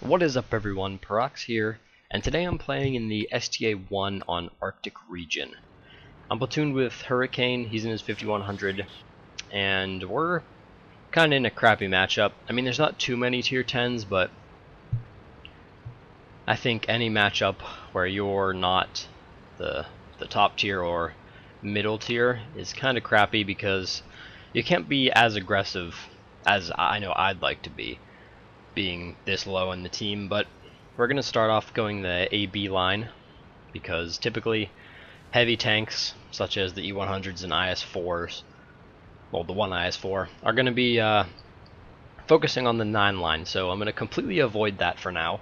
What is up everyone, Parax here, and today I'm playing in the STA-1 on Arctic region. I'm platooned with Hurricane, he's in his 5100, and we're kind of in a crappy matchup. I mean, there's not too many tier 10s, but I think any matchup where you're not the top tier or middle tier is kind of crappy because you can't be as aggressive as I know I'd like to be, being this low in the team. But we're going to start off going the AB line because typically heavy tanks such as the E100s and IS4s, well, the one IS4, are going to be focusing on the 9 line, so I'm going to completely avoid that for now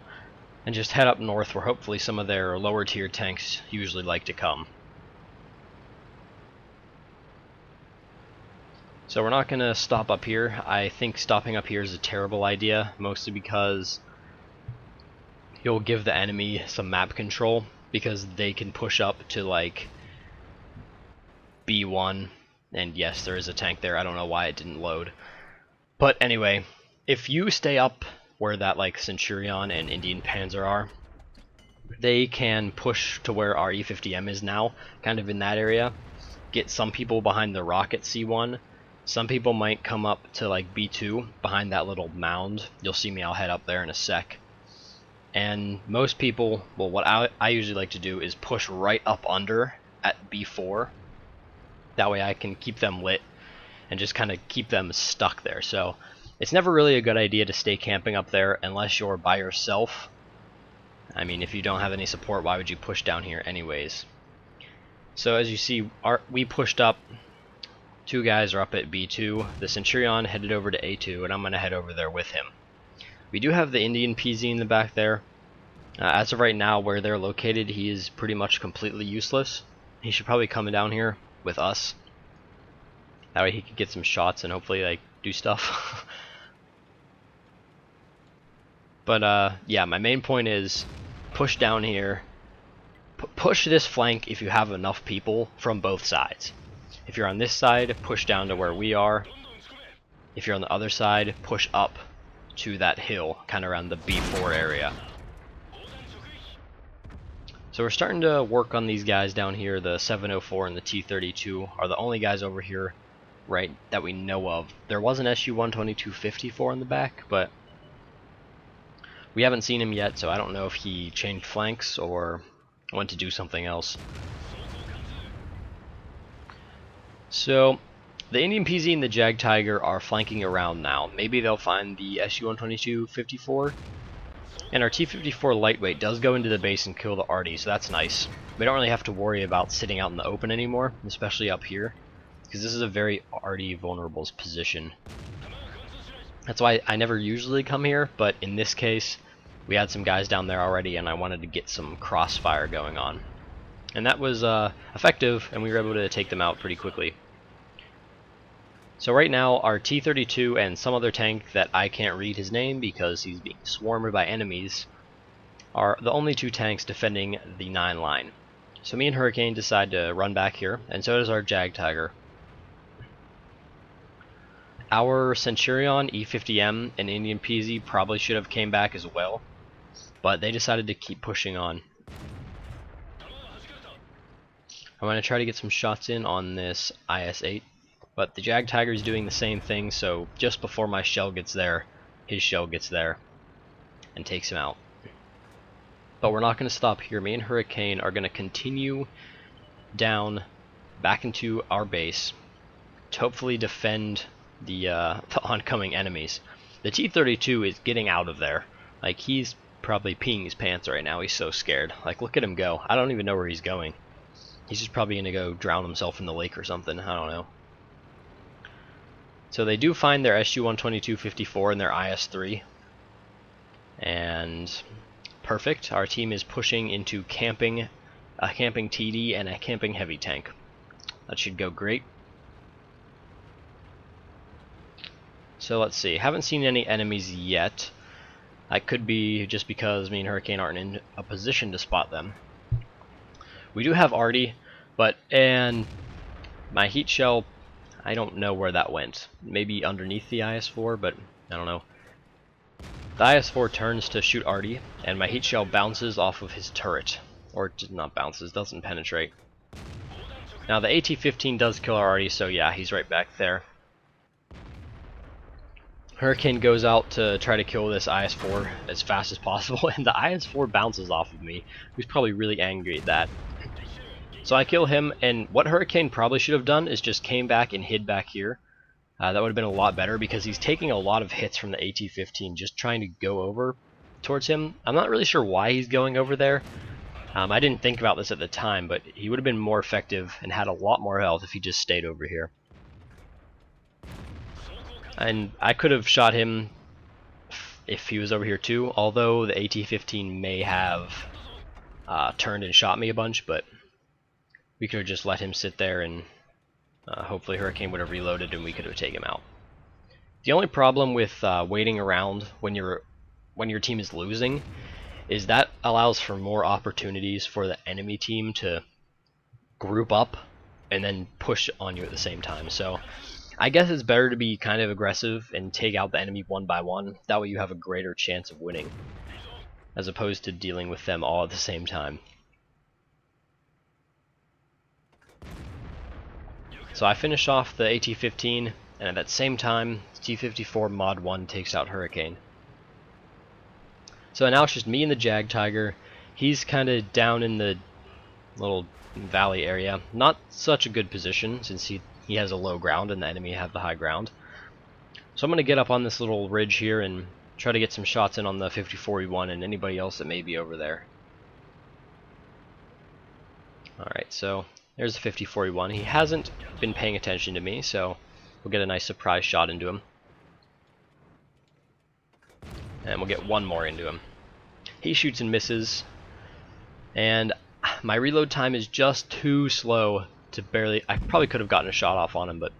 and just head up north where hopefully some of their lower tier tanks usually like to come. So we're not going to stop up here. I think stopping up here is a terrible idea, mostly because you'll give the enemy some map control, because they can push up to like B1, and yes, there is a tank there. I don't know why it didn't load. But anyway, if you stay up where that like Centurion and Indian Panzer are, they can push to where our E50M is now, kind of in that area, get some people behind the rocket C1. Some people might come up to like B2 behind that little mound. You'll see me, I'll head up there in a sec. And most people, well, what I usually like to do is push right up under at B4. That way I can keep them lit and just kind of keep them stuck there. So it's never really a good idea to stay camping up there unless you're by yourself. I mean, if you don't have any support, why would you push down here anyways? So as you see, we pushed up. 2 guys are up at B2. The Centurion headed over to A2, and I'm going to head over there with him. We do have the Indian PZ in the back there. As of right now, where they're located, he is pretty much completely useless. He should probably come down here with us. That way he could get some shots and hopefully like do stuff. But yeah, my main point is push down here. Push this flank if you have enough people from both sides. If you're on this side, push down to where we are. If you're on the other side, push up to that hill, kind of around the B4 area. So we're starting to work on these guys down here. The 704 and the T32 are the only guys over here, right, that we know of. There was an SU-122-54 in the back, but we haven't seen him yet, so I don't know if he changed flanks or went to do something else. So the Indian PZ and the Jag Tiger are flanking around now. Maybe they'll find the SU-122-54. And our T-54 lightweight does go into the base and kill the Arty, so that's nice. We don't really have to worry about sitting out in the open anymore, especially up here, because this is a very Arty vulnerable position. That's why I never usually come here, but in this case we had some guys down there already and I wanted to get some crossfire going on. And that was effective, and we were able to take them out pretty quickly. So right now our T-32 and some other tank that I can't read his name because he's being swarmed by enemies are the only 2 tanks defending the 9 line. So me and Hurricane decide to run back here, and so does our Jag Tiger. Our Centurion, E50M, and Indian PZ probably should have came back as well, but they decided to keep pushing on. I'm going to try to get some shots in on this IS-8, but the Jag Tiger is doing the same thing, so just before my shell gets there, his shell gets there and takes him out. But we're not going to stop here. Me and Hurricane are going to continue down back into our base to hopefully defend the oncoming enemies. The T-32 is getting out of there. Like, he's probably peeing his pants right now. He's so scared. Like, look at him go. I don't even know where he's going. He's just probably going to go drown himself in the lake or something. I don't know. So they do find their SU-122-54 and their IS-3. And perfect. Our team is pushing into a camping TD and a camping heavy tank. That should go great. So let's see. Haven't seen any enemies yet. I could be just because me and Hurricane aren't in a position to spot them. We do have Arty, and my heat shell, I don't know where that went. Maybe underneath the IS-4, but I don't know. The IS-4 turns to shoot Artie, and my heat shell bounces off of his turret. Or not bounces, doesn't penetrate. Now the AT-15 does kill our Artie, so yeah, he's right back there. Hurricane goes out to try to kill this IS-4 as fast as possible, and the IS-4 bounces off of me. He's probably really angry at that. So I kill him, and what Hurricane probably should have done is just came back and hid back here. That would have been a lot better, because he's taking a lot of hits from the AT-15 just trying to go over towards him. I'm not really sure why he's going over there. I didn't think about this at the time, but he would have been more effective and had a lot more health if he just stayed over here. And I could have shot him if he was over here too, although the AT-15 may have turned and shot me a bunch, but we could have just let him sit there, and hopefully Hurricane would have reloaded and we could have taken him out. The only problem with waiting around when your team is losing is that allows for more opportunities for the enemy team to group up and then push on you at the same time. So I guess it's better to be kind of aggressive and take out the enemy one by one. That way you have a greater chance of winning, as opposed to dealing with them all at the same time. So I finish off the AT-15, and at that same time, T-54 Mod 1 takes out Hurricane. So now it's just me and the Jag Tiger. He's kind of down in the little valley area. Not such a good position, since he has a low ground and the enemy have the high ground. So I'm going to get up on this little ridge here and try to get some shots in on the 54E1 and anybody else that may be over there. Alright, so there's the 54E1. He hasn't been paying attention to me, so we'll get a nice surprise shot into him. And we'll get one more into him. He shoots and misses, and my reload time is just too slow to barely... I probably could have gotten a shot off on him, but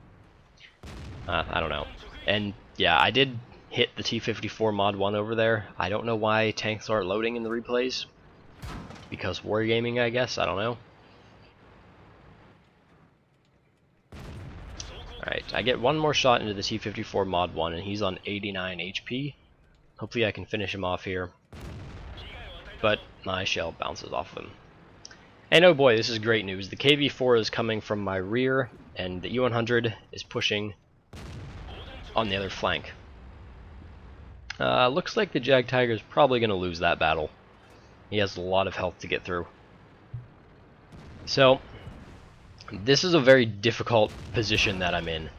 I don't know. And yeah, I did hit the T-54 Mod 1 over there. I don't know why tanks aren't loading in the replays. Because wargaming, I guess. I don't know. Alright, I get one more shot into the T-54 Mod 1, and he's on 89 HP. Hopefully I can finish him off here. But my shell bounces off of him. And oh boy, this is great news. The KV-4 is coming from my rear, and the E-100 is pushing on the other flank. Looks like the Jag Tiger is probably going to lose that battle. He has a lot of health to get through. So, this is a very difficult position that I'm in.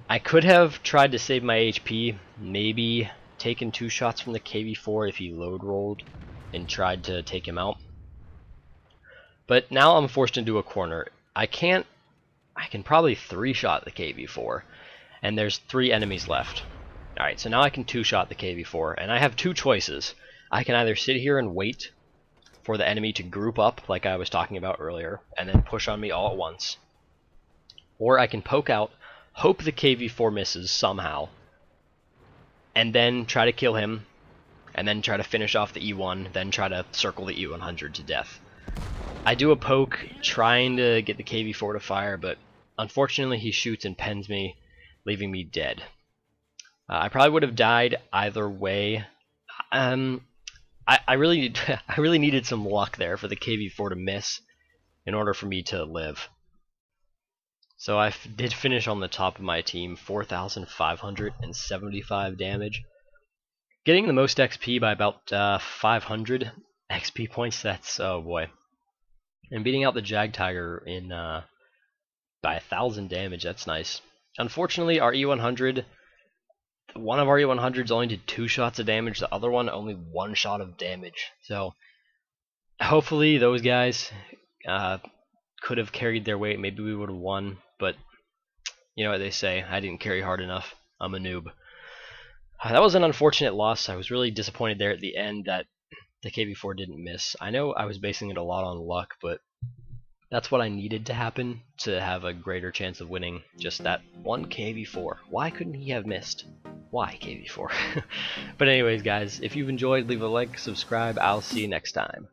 I could have tried to save my HP, maybe taken 2 shots from the KV-4 if he load rolled and tried to take him out. But now I'm forced into a corner. I can probably 3-shot the KV-4, and there's 3 enemies left. Alright, so now I can 2-shot the KV-4, and I have 2 choices. I can either sit here and wait for the enemy to group up, like I was talking about earlier, and then push on me all at once. Or I can poke out, hope the KV-4 misses somehow, and then try to kill him, and then try to finish off the E1, then try to circle the E100 to death. I do a poke, trying to get the KV-4 to fire, but unfortunately he shoots and pens me, leaving me dead. I probably would have died either way. I really needed some luck there for the KV-4 to miss in order for me to live. So I did finish on the top of my team, 4,575 damage. Getting the most XP by about 500 XP points, that's, oh boy. And beating out the Jag Tiger in by 1,000 damage, that's nice. Unfortunately, our E100, one of our E100s only did 2 shots of damage, the other one only 1 shot of damage. So hopefully those guys could have carried their weight. Maybe we would have won, but you know what they say, I didn't carry hard enough. I'm a noob. That was an unfortunate loss. I was really disappointed there at the end that the KV-4 didn't miss. I know I was basing it a lot on luck, but that's what I needed to happen to have a greater chance of winning. Just that one KV-4. Why couldn't he have missed? Why KV-4? But anyways, guys, if you've enjoyed, leave a like, subscribe. I'll see you next time.